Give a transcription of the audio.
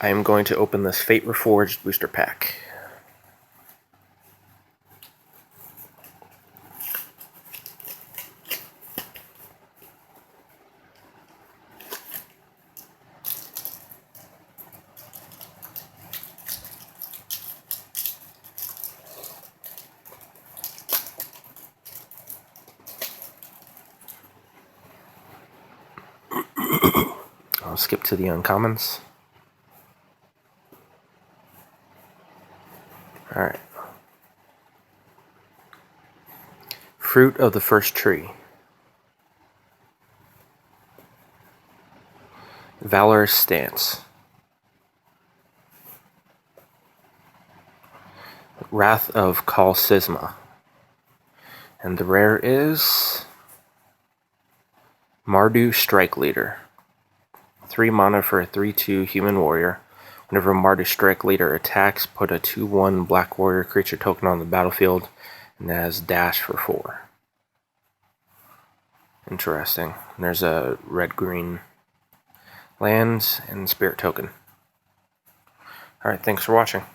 I am going to open this Fate Reforged booster pack. I'll skip to the uncommons. Alright. Fruit of the First Tree. Valorous Stance. Wrath of Kalsisma. And the rare is Mardu Strike Leader. 3 mana for a 3/2 human warrior. Whenever Mardu Strike Leader attacks, put a 2/1 black warrior creature token on the battlefield, and it has dash for 4. Interesting. And there's a red-green land and spirit token. Alright, thanks for watching.